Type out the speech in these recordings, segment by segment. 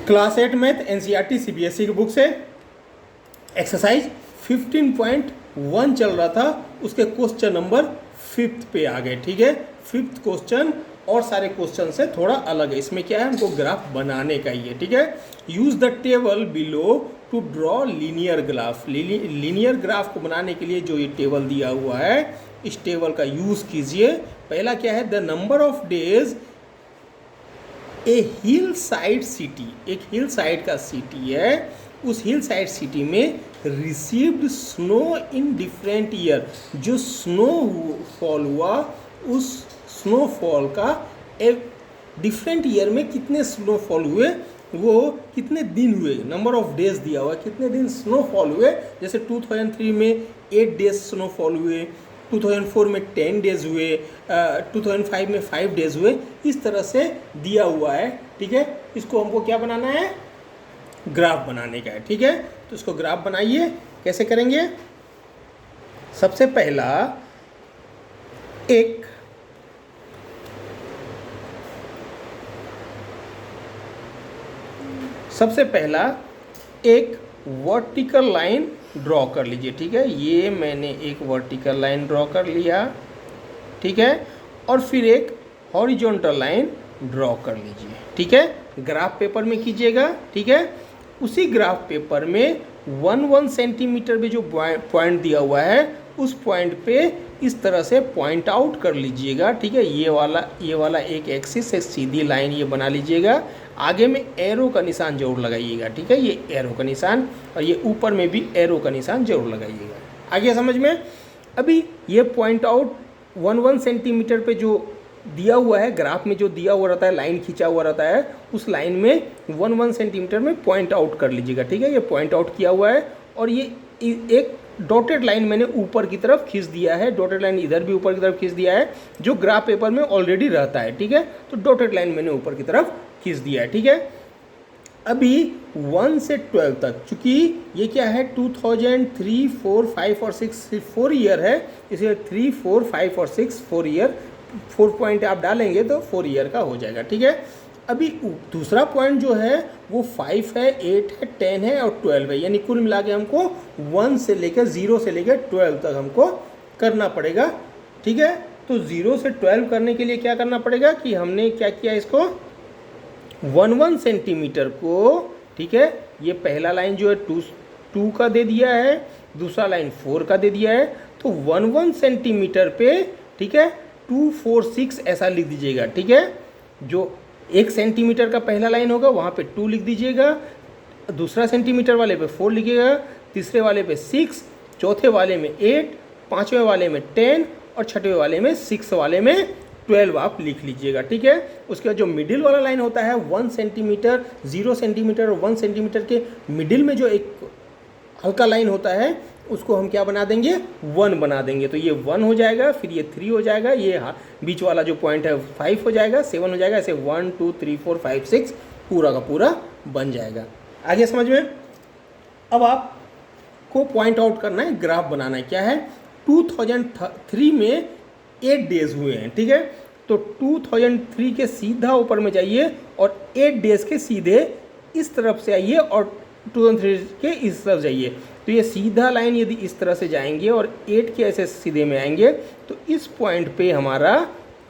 Class 8 math NCERT CBSE की book से exercise 15.1 चल रहा था, उसके क्वेश्चन नंबर 5 पे आ गए। ठीक है, 5th क्वेश्चन और सारे क्वेश्चन से थोड़ा अलग है। इसमें क्या है, हमको ग्राफ बनाने का ही है। ठीक है, use the table below to draw linear graph. Linear graph को बनाने के लिए जो ये टेबल दिया हुआ है, इस टेबल का यूज कीजिए। पहला क्या है, the number of days A hill side city, एक हिल साइड का सिटी है, उस हिल साइड सिटी में received snow in different year. जो स्नो फॉल हुआ, उस स्नोफॉल का एक डिफरेंट ईयर में कितने स्नोफॉल हुए, वो कितने दिन हुए, नंबर ऑफ डेज दिया हुआ, कितने दिन स्नोफॉल हुए। जैसे 2003 में 8 डेज स्नोफॉल हुए, 2004 में 10 डेज हुए, 2005 में 5 डेज हुए, इस तरह से दिया हुआ है। ठीक है, इसको हमको क्या बनाना है, ग्राफ बनाने का है। ठीक है, तो इसको ग्राफ बनाइए। कैसे करेंगे, सबसे पहला एक वर्टिकल लाइन ड्रॉ कर लीजिए। ठीक है, ये मैंने एक वर्टिकल लाइन ड्रॉ कर लिया। ठीक है, और फिर एक हॉरिजॉन्टल लाइन ड्रॉ कर लीजिए। ठीक है, ग्राफ पेपर में कीजिएगा। ठीक है, उसी ग्राफ पेपर में 1 सेंटीमीटर में जो पॉइंट दिया हुआ है, उस पॉइंट पे इस तरह से पॉइंट आउट कर लीजिएगा। ठीक है, ये वाला एक एक्सिस से सीधी लाइन ये बना लीजिएगा। आगे में एरो का निशान जरूर लगाइएगा। ठीक है, ये एरो का निशान, और ये ऊपर में भी एरो का निशान जरूर लगाइएगा। आगे समझ में। अभी ये पॉइंट आउट 1 सेंटीमीटर पे जो दिया हुआ है, ग्राफ में जो दिया हुआ रहता है, लाइन खींचा हुआ रहता है, उस लाइन में 1 सेंटीमीटर में पॉइंट आउट कर लीजिएगा। ठीक है, ये पॉइंट आउट किया हुआ है, और ये एक डॉटेड लाइन मैंने ऊपर की तरफ खींच दिया है। डॉटेड लाइन इधर भी ऊपर की तरफ खींच दिया है, जो ग्राफ पेपर में ऑलरेडी रहता है। ठीक है, तो डॉटेड लाइन मैंने ऊपर की तरफ खींच दिया है। ठीक है, अभी 1 से 12 तक, चूंकि ये क्या है 2003, 4, 5 और 6 4 ईयर है, इसलिए 3, 4, 5 और 6 4 ईयर, 4 पॉइंट आप डालेंगे तो 4 ईयर का हो जाएगा। ठीक है, अभी दूसरा पॉइंट जो है वो 5 है, 8 है, 10 है और 12 है, यानी कुल मिला के हमको 1 से लेकर 0 से लेकर 12 तक हमको करना पड़ेगा। ठीक है, तो 0 से 12 करने के लिए क्या करना पड़ेगा कि हमने क्या किया, इसको 1 सेंटीमीटर को, ठीक है, ये पहला लाइन जो है 2 का दे दिया है, दूसरा लाइन 4 का दे दिया है, तो 1 सेंटीमीटर पे, ठीक है, 2, 4, 6 ऐसा लिख दीजिएगा। ठीक है, जो 1 सेंटीमीटर का पहला लाइन होगा वहाँ पे 2 लिख दीजिएगा, दूसरा सेंटीमीटर वाले पे 4 लिखिएगा, तीसरे वाले पे 6, चौथे वाले में 8, पाँचवें वाले में 10 और छठवें वाले में 6 वाले में 12 आप लिख लीजिएगा। ठीक है, उसके बाद जो मिडिल वाला लाइन होता है 1 सेंटीमीटर, 0 सेंटीमीटर और 1 सेंटीमीटर के मिडिल में जो एक हल्का लाइन होता है, उसको हम क्या बना देंगे, 1 बना देंगे। तो ये 1 हो जाएगा, फिर ये 3 हो जाएगा, ये बीच वाला जो पॉइंट है 5 हो जाएगा, 7 हो जाएगा, ऐसे 1, 2, 3, 4, 5, 6 पूरा का पूरा बन जाएगा। आगे समझ में। अब आपको पॉइंट आउट करना है, ग्राफ बनाना है। क्या है, 2003 में 8 डेज हुए हैं। ठीक है, तो 2003 के सीधा ऊपर में जाइए और 8 डेज के सीधे इस तरफ से आइए और 2003 के इस तरफ जाइए। तो ये सीधा लाइन यदि इस तरह से जाएंगे और 8 के ऐसे सीधे में आएंगे, तो इस पॉइंट पे हमारा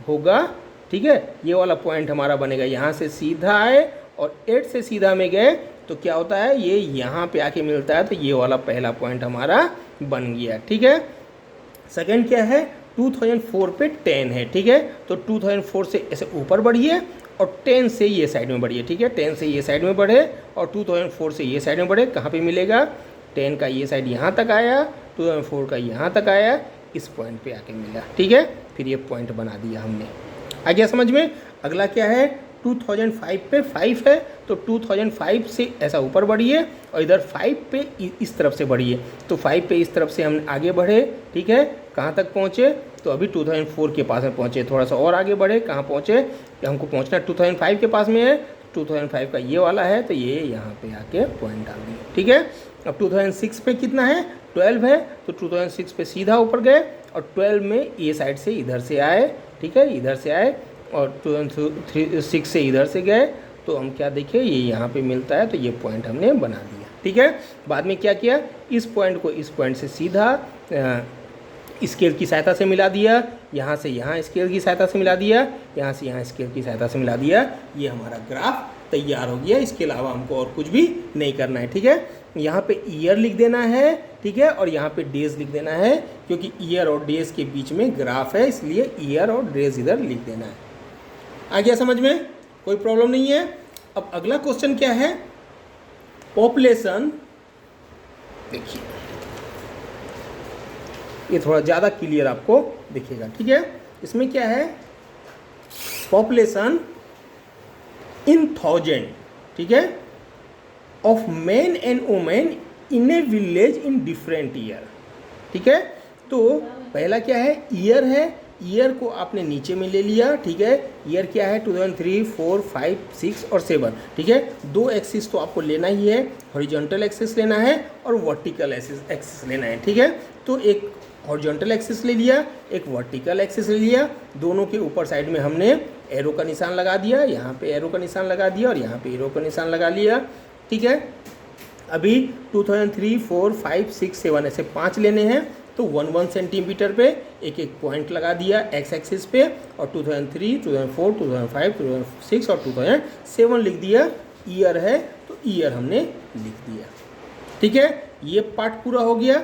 होगा। ठीक है, ये वाला पॉइंट हमारा बनेगा, यहाँ से सीधा आए और 8 से सीधा में गए तो क्या होता है, ये यहाँ पे आके मिलता है, तो ये वाला पहला पॉइंट हमारा बन गया। ठीक है, सेकेंड क्या है, 2004 पे 10 है। ठीक है, तो 2004 से ऐसे ऊपर बढ़िए और 10 से ये साइड में बढ़िए। ठीक है, 10 से ये साइड में बढ़े और 2004 से ये साइड में बढ़े। कहाँ पे मिलेगा, 10 का ये साइड यहाँ तक आया, 2004 का यहाँ तक आया, इस पॉइंट पे आके मिला। ठीक है, फिर ये पॉइंट बना दिया हमने। आ गया समझ में। अगला क्या है, 2005 पे 5 है, तो 2005 से ऐसा ऊपर बढ़िए और इधर 5 पे इस तरफ से बढ़िए। तो 5 पे इस तरफ से हम आगे बढ़े। ठीक है, कहाँ तक पहुँचे, तो अभी 2004 के पास में पहुँचे, थोड़ा सा और आगे बढ़े, कहाँ पहुँचे, हमको पहुँचना 2005 के पास में है, 2005 का ये वाला है, तो ये यहाँ पे आके पॉइंट डाल दिए। ठीक है, अब 2006 पे कितना है, 12 है, तो 2006 पे सीधा ऊपर गए और 12 में ये साइड से इधर से आए। ठीक है, इधर से आए और 2006 से इधर से गए तो हम क्या देखें, ये यहाँ पे मिलता है, तो ये पॉइंट हमने बना दिया। ठीक है, बाद में क्या किया, इस पॉइंट को इस पॉइंट से सीधा स्केल की सहायता से मिला दिया, यहाँ से यहाँ स्केल की सहायता से मिला दिया, यहाँ से यहाँ स्केल की सहायता से मिला दिया। ये हमारा ग्राफ तैयार हो गया। इसके अलावा हमको और कुछ भी नहीं करना है। ठीक है, यहाँ पे ईयर लिख देना है, ठीक है, और यहाँ पे डेज लिख देना है, क्योंकि ईयर और डेज के बीच में ग्राफ है, इसलिए ईयर और डेज इधर लिख देना है। आ गया समझ में, कोई प्रॉब्लम नहीं है। अब अगला क्वेश्चन क्या है, पॉपुलेशन। देखिए ये थोड़ा ज़्यादा क्लियर आपको दिखेगा। ठीक है, इसमें क्या है, पॉपुलेशन इन 1000, ठीक है, of man and women in A village in different year. ठीक है, तो पहला क्या है, ईयर है, ईयर को आपने नीचे में ले लिया। ठीक है, ईयर क्या है, 2003, 4, 5, 6 और 7। ठीक है, दो एक्सिस तो आपको लेना ही है, हॉरिजॉन्टल एक्सिस लेना है और वर्टिकल एक्सिस लेना है। ठीक है, तो एक हॉरिजॉन्टल एक्सिस ले लिया, एक वर्टिकल एक्सिस ले लिया, दोनों के ऊपर साइड में हमने एरो का निशान लगा दिया, यहाँ पे एरो का निशान लगा दिया और यहाँ पे एरो का निशान लगा लिया। ठीक है, अभी 2003, 4, 5, 6, 7 ऐसे 5 लेने हैं, तो 1 सेंटीमीटर पे एक एक पॉइंट लगा दिया एक्स एक्सिस पे, और 2003, 2004, 2005, 2006 और 2007 लिख दिया। ईयर है तो ईयर हमने लिख दिया। ठीक है, ये पार्ट पूरा हो गया।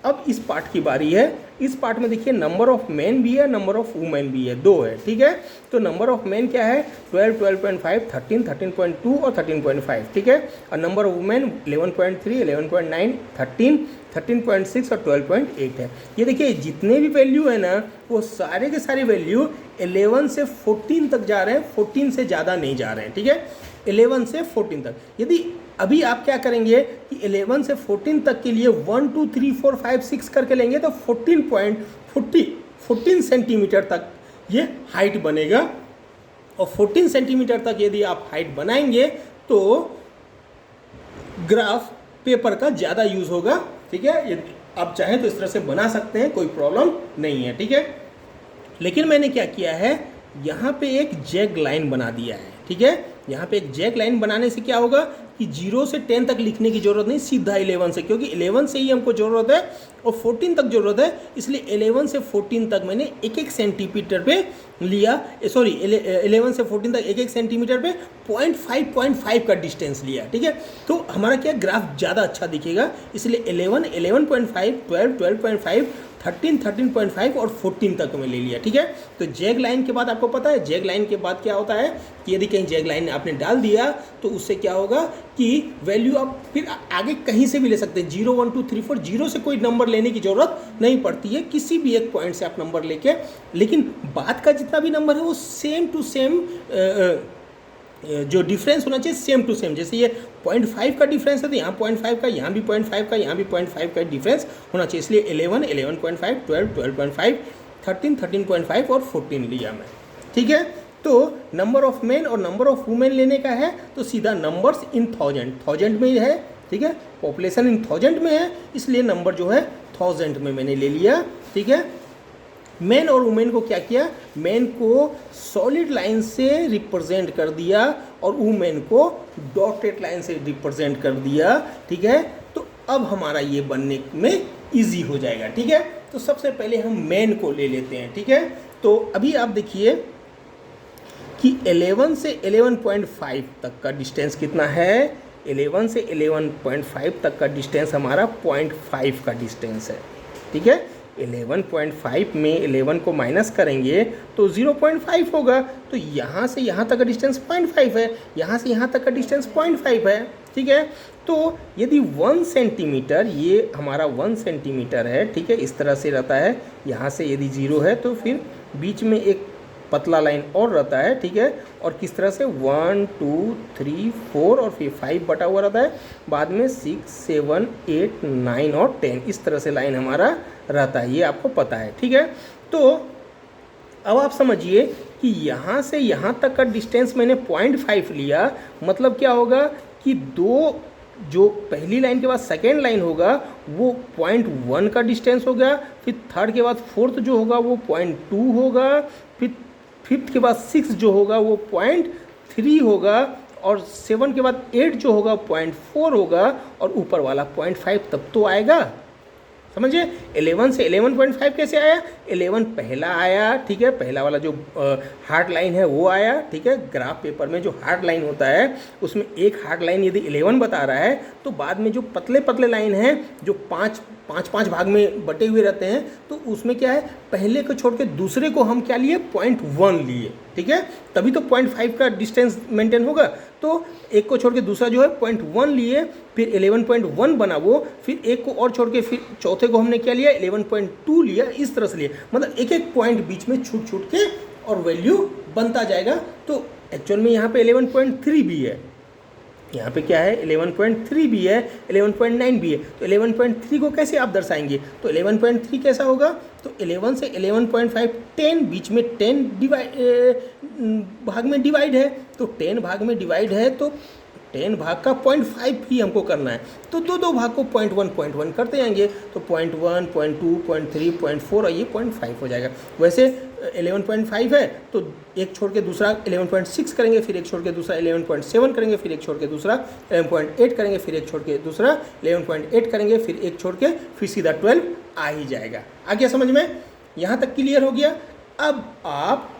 अब इस पार्ट की बारी है। इस पार्ट में देखिए नंबर ऑफ मैन भी है, नंबर ऑफ वुमेन भी है, 2 है। ठीक है, तो नंबर ऑफ मैन क्या है, 12, 12.5, 13, 13.2 और 13.5। ठीक है, और नंबर ऑफ वुमेन 11.3, 11.9, 13, 13.6 और 12.8 है। ये देखिए जितने भी वैल्यू है ना, वो सारे के सारे वैल्यू 11 से 14 तक जा रहे हैं, 14 से ज़्यादा नहीं जा रहे हैं। ठीक है, 11 से 14 तक। यदि अभी आप क्या करेंगे कि 11 से 14 तक के लिए 1, 2, 3, 4, 5, 6 करके लेंगे, तो 14 सेंटीमीटर तक ये हाइट बनेगा। और 14 सेंटीमीटर तक यदि आप हाइट बनाएंगे तो ग्राफ पेपर का ज़्यादा यूज़ होगा। ठीक है, यदि आप चाहें तो इस तरह से बना सकते हैं, कोई प्रॉब्लम नहीं है। ठीक है, लेकिन मैंने क्या किया है, यहाँ पे एक जैग लाइन बना दिया है। ठीक है, यहाँ पे एक जैग लाइन बनाने से क्या होगा कि 0 से 10 तक लिखने की जरूरत नहीं, सीधा 11 से, क्योंकि 11 से ही हमको ज़रूरत है और 14 तक ज़रूरत है, इसलिए 11 से 14 तक मैंने एक एक सेंटीमीटर पे लिया, 11 से 14 तक एक एक सेंटीमीटर पे 0.5 का डिस्टेंस लिया। ठीक है, तो हमारा क्या ग्राफ ज़्यादा अच्छा दिखेगा, इसलिए 11, 11.5, 12, 12.5, 13, 13.5 और 14 तक में ले लिया। ठीक है, तो जैग लाइन के बाद आपको पता है, जैग लाइन के बाद क्या होता है कि यदि कहीं जैग लाइन आपने डाल दिया तो उससे क्या होगा कि वैल्यू आप फिर आगे कहीं से भी ले सकते हैं। 0, 1, 2, 3, 4, 0 से कोई नंबर लेने की ज़रूरत नहीं पड़ती है, किसी भी एक पॉइंट से आप नंबर लेके, लेकिन बाद का जितना भी नंबर है वो सेम टू सेम, जो डिफरेंस होना चाहिए सेम टू सेम। जैसे ये 0.5 का डिफरेंस है तो यहाँ 0.5 का, यहाँ भी 0.5 का, यहाँ भी 0.5 का डिफरेंस होना चाहिए, इसलिए 11, 11.5, 12, 12.5, 13, 13.5 और 14 लिया मैं। ठीक है, तो नंबर ऑफ मैन और नंबर ऑफ वुमेन लेने का है तो सीधा नंबर्स इन 1000 में है। ठीक है, पॉपुलेशन इन 1000 में है, इसलिए नंबर जो है 1000 में मैंने ले लिया। ठीक है, मैन और वुमेन को क्या किया, मैन को सॉलिड लाइन से रिप्रेजेंट कर दिया और वुमेन को डॉटेड लाइन से रिप्रेजेंट कर दिया। ठीक है, तो अब हमारा ये बनने में इजी हो जाएगा। ठीक है, तो सबसे पहले हम मैन को ले लेते हैं। ठीक है, तो अभी आप देखिए कि 11 से 11.5 तक का डिस्टेंस कितना है, 11 से 11.5 तक का डिस्टेंस हमारा 0.5 का डिस्टेंस है। ठीक है, 11.5 में 11 को माइनस करेंगे तो 0.5 होगा, तो यहाँ से यहाँ तक का डिस्टेंस 0.5 है, यहाँ से यहाँ तक का डिस्टेंस 0.5 है। ठीक है, तो यदि 1 सेंटीमीटर, ये हमारा 1 सेंटीमीटर है। ठीक है, इस तरह से रहता है, यहाँ से यदि 0 है तो फिर बीच में एक पतला लाइन और रहता है। ठीक है, और किस तरह से 1, 2, 3, 4 और फिर 5 बटा हुआ रहता है, बाद में 6, 7, 8, 9 और 10, इस तरह से लाइन हमारा रहता है, ये आपको पता है। ठीक है, तो अब आप समझिए कि यहाँ से यहाँ तक का डिस्टेंस मैंने 0.5 लिया, मतलब क्या होगा कि दो जो पहली लाइन के बाद सेकेंड लाइन होगा वो 0.1 का डिस्टेंस हो गया, फिर थर्ड के बाद फोर्थ जो होगा वो 0.2 होगा, फिर फिफ्थ के बाद 6 जो होगा वो 0.3 होगा, और 7 के बाद 8 जो होगा 0.4 होगा और ऊपर वाला 0.5 तब तो आएगा। समझिए 11 से 11.5 कैसे आया, 11 पहला आया, ठीक है, पहला वाला जो हार्ड लाइन है वो आया, ठीक है। ग्राफ पेपर में जो हार्ड लाइन होता है उसमें एक हार्ड लाइन यदि 11 बता रहा है तो बाद में जो पतले पतले लाइन हैं जो पाँच भाग में बटे हुए रहते हैं तो उसमें क्या है, पहले को छोड़ के दूसरे को हम क्या लिए 0.1 लिए, ठीक है, तभी तो 0.5 का डिस्टेंस मेंटेन होगा। तो एक को छोड़ के दूसरा जो है 0.1 लिए, फिर 11.1 बना वो, फिर एक को और छोड़ के फिर चौथे को हमने क्या लिया 11.2 लिया, इस तरह से लिया, मतलब एक एक पॉइंट बीच में छूट छूट के और वैल्यू बनता जाएगा। तो एक्चुअल में यहाँ पे 11.3 भी है, यहाँ पे क्या है 11.3 भी है, 11.9 भी है। तो 11.3 को कैसे आप दर्शाएंगे, तो 11.3 कैसा होगा, तो 11 से 11.5 10 बीच में 10 भाग में डिवाइड है, तो 10 भाग में डिवाइड है तो 10 भाग का 0.5 ही हमको करना है, तो दो भाग को 0.1 करते जाएंगे, तो 0.1 0.2 0.3 0.4 और ये 0.5 हो जाएगा। वैसे 11.5 है तो एक छोड़ के दूसरा 11.6 करेंगे, फिर एक छोड़ के दूसरा 11.7 करेंगे, फिर एक छोड़ के दूसरा 11.8 करेंगे, फिर एक छोड़ के दूसरा 11.8 करेंगे, फिर एक छोड़ के फिर सीधा 12 आ ही जाएगा। आ गया समझ में, यहाँ तक क्लियर हो गया। अब आप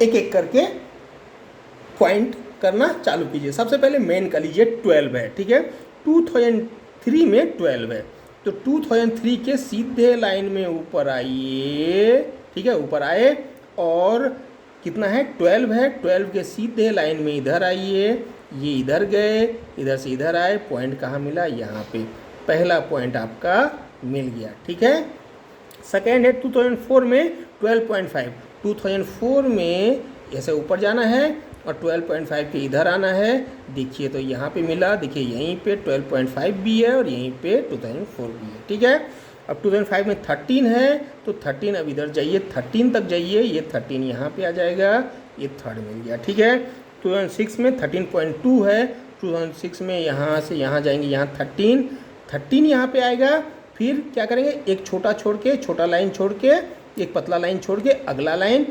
एक एक करके पॉइंट करना चालू कीजिए। सबसे पहले मेन कर लीजिए 12 है, ठीक है, 2003 में 12 है, तो 2003 के सीधे लाइन में ऊपर आइए, ठीक है, ऊपर आए और कितना है 12 है, 12 के सीधे लाइन में इधर आइए, ये इधर गए, इधर से इधर आए, पॉइंट कहाँ मिला, यहाँ पे पहला पॉइंट आपका मिल गया, ठीक है। सेकेंड है 2004 में 12.5, 2004 में ऐसे ऊपर जाना है और 12.5 के इधर आना है, देखिए तो यहाँ पे मिला, देखिए यहीं पे 12.5 भी है और यहीं पे 2004 भी है, ठीक है। अब 2005 में 13 है, तो 13 अब इधर जाइए 13 तक जाइए, ये 13 यहाँ पे आ जाएगा, ये थर्ड मिल गया, ठीक है। 2006 में 13.2 है, 2006 में यहाँ से यहाँ जाएंगे, यहाँ 13 यहाँ पे आएगा, फिर क्या करेंगे, एक छोटा छोड़ के, छोटा लाइन छोड़ के, एक पतला लाइन छोड़ के अगला लाइन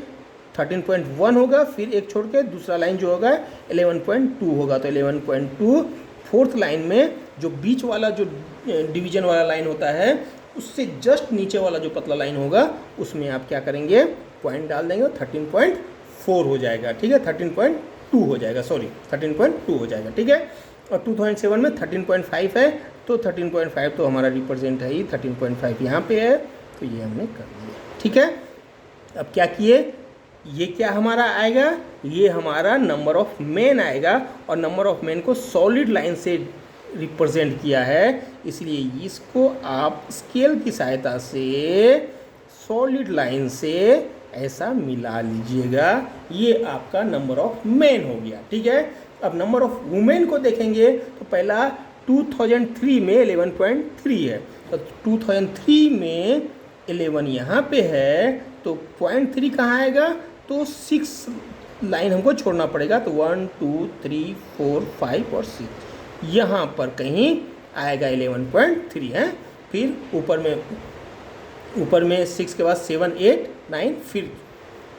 13.1 होगा, फिर एक छोड़ के दूसरा लाइन जो होगा 11.2 होगा, तो 11.2 फोर्थ लाइन में जो बीच वाला जो डिवीजन वाला लाइन होता है उससे जस्ट नीचे वाला जो पतला लाइन होगा उसमें आप क्या करेंगे, पॉइंट डाल देंगे, 13.4 हो जाएगा, ठीक है, 13.2 हो जाएगा, सॉरी 13.2 हो जाएगा, ठीक है। और 2007 में 13.5 है, तो 13.5 तो हमारा रिप्रेजेंट है ही, 13.5 यहाँ पे है, तो ये हमने कर दिया, ठीक है। अब क्या किए, ये क्या हमारा आएगा, ये हमारा नंबर ऑफ मेन आएगा, और नंबर ऑफ मेन को सॉलिड लाइन से रिप्रेजेंट किया है, इसलिए इसको आप स्केल की सहायता से सॉलिड लाइन से ऐसा मिला लीजिएगा, ये आपका नंबर ऑफ मेन हो गया, ठीक है। अब नंबर ऑफ वुमेन को देखेंगे तो पहला 2003 में 11.3 है, तो 2003 में 11 यहाँ पे है, तो 0.3 कहाँ आएगा, तो 6 लाइन हमको छोड़ना पड़ेगा, तो 1 2 3 4 5 और 6 यहाँ पर कहीं आएगा 11.3 है, फिर ऊपर में 6 के बाद 7 8 9 फिर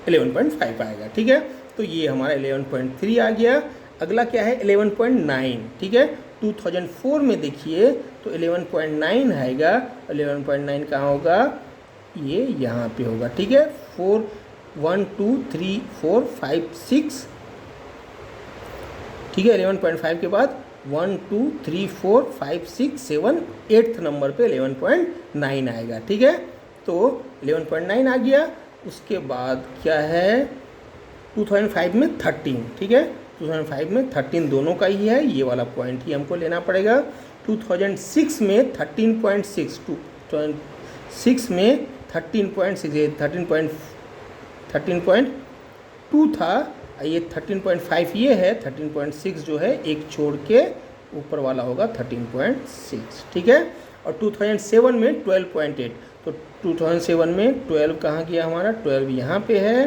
11.5 आएगा, ठीक है। तो ये हमारा 11.3 आ गया। अगला क्या है 11.9, ठीक है, 2004 में देखिए तो 11.9 आएगा, 11.9 कहाँ होगा, ये यहाँ पे होगा, ठीक है, 4 1 2 3 4 5 6, ठीक है, 11.5 के बाद 1 2 3 4 5 6 7 8th नंबर पे 11.9 आएगा, ठीक है। तो 11.9 आ गया। उसके बाद क्या है 2005 में 13, ठीक है, 2005 में 13 दोनों का ही है, ये वाला पॉइंट ही हमको लेना पड़ेगा। 2006 में 13.6, 2006 में 13.6 13.2 था, ये 13.5 ये है, 13.6 जो है एक छोड़ के ऊपर वाला होगा 13.6, ठीक है। और 2007 में 12.8, तो 2007 में 12 कहाँ गया हमारा, 12 यहाँ पे है,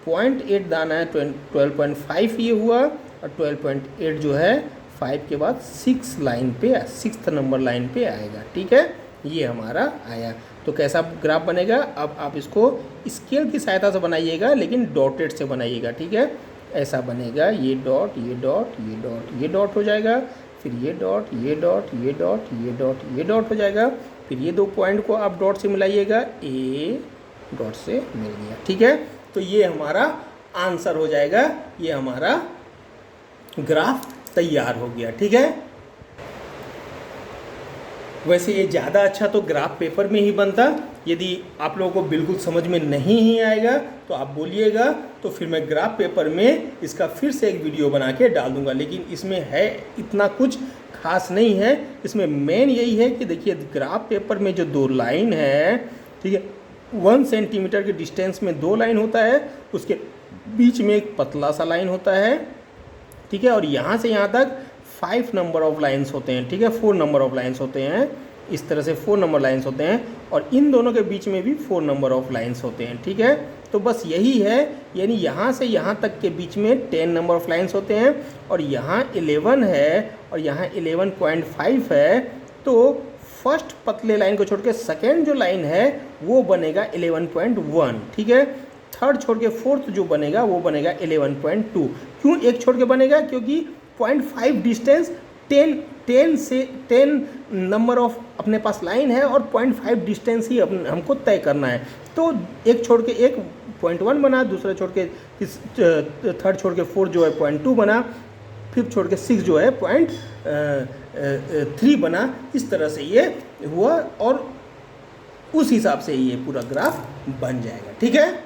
0.8 दाना है, 12.5 ये हुआ, और 12.8 जो है 5 के बाद 6 लाइन पे, 6th नंबर लाइन पे आएगा, ठीक है, ये हमारा आया। तो कैसा ग्राफ बनेगा, अब आप इसको स्केल की सहायता से बनाइएगा, लेकिन डॉटेड से बनाइएगा, ठीक है, ऐसा बनेगा, ये डॉट ये डॉट ये डॉट ये डॉट हो जाएगा, फिर ये डॉट ये डॉट ये डॉट ये डॉट ये डॉट हो जाएगा, फिर ये 2 पॉइंट को आप डॉट से मिलाइएगा, ए डॉट से मिल गया। ठीक है, तो ये हमारा आंसर हो जाएगा, ये हमारा ग्राफ तैयार हो गया। ठीक है, वैसे ये ज़्यादा अच्छा तो ग्राफ पेपर में ही बनता। यदि आप लोगों को बिल्कुल समझ में नहीं ही आएगा तो आप बोलिएगा, तो फिर मैं ग्राफ पेपर में इसका फिर से एक वीडियो बना के डाल दूंगा। लेकिन इसमें है इतना कुछ खास नहीं है, इसमें मेन यही है कि देखिए ग्राफ पेपर में जो 2 लाइन है, ठीक है, 1 सेंटीमीटर के डिस्टेंस में 2 लाइन होता है, उसके बीच में एक पतला सा लाइन होता है। ठीक है, और यहाँ से यहाँ तक 5 नंबर ऑफ लाइन्स होते हैं। ठीक है, 4 नंबर ऑफ लाइन्स होते हैं, इस तरह से 4 नंबर लाइन्स होते हैं, और इन दोनों के बीच में भी 4 नंबर ऑफ लाइन्स होते हैं। ठीक है, तो बस यही है, यानी यहाँ से यहाँ तक के बीच में 10 नंबर ऑफ लाइन्स होते हैं, और यहाँ 11 है और यहाँ 11.5 है। तो फर्स्ट पतले लाइन को छोड़ के सेकेंड जो लाइन है वो बनेगा 11.1। ठीक है, थर्ड छोड़ के फोर्थ जो बनेगा वो बनेगा 11.2। क्यों एक छोड़ के बनेगा? क्योंकि 0.5 डिस्टेंस 10 नंबर ऑफ अपने पास लाइन है और 0.5 डिस्टेंस ही हमको तय करना है। तो एक छोड़ के एक 0.1 बना, दूसरा छोड़ के थर्ड छोड़ के 4 जो है 0.2 बना, फिफ्थ छोड़ के 6 जो है 0.3 बना। इस तरह से ये हुआ और उस हिसाब से ये पूरा ग्राफ बन जाएगा। ठीक है।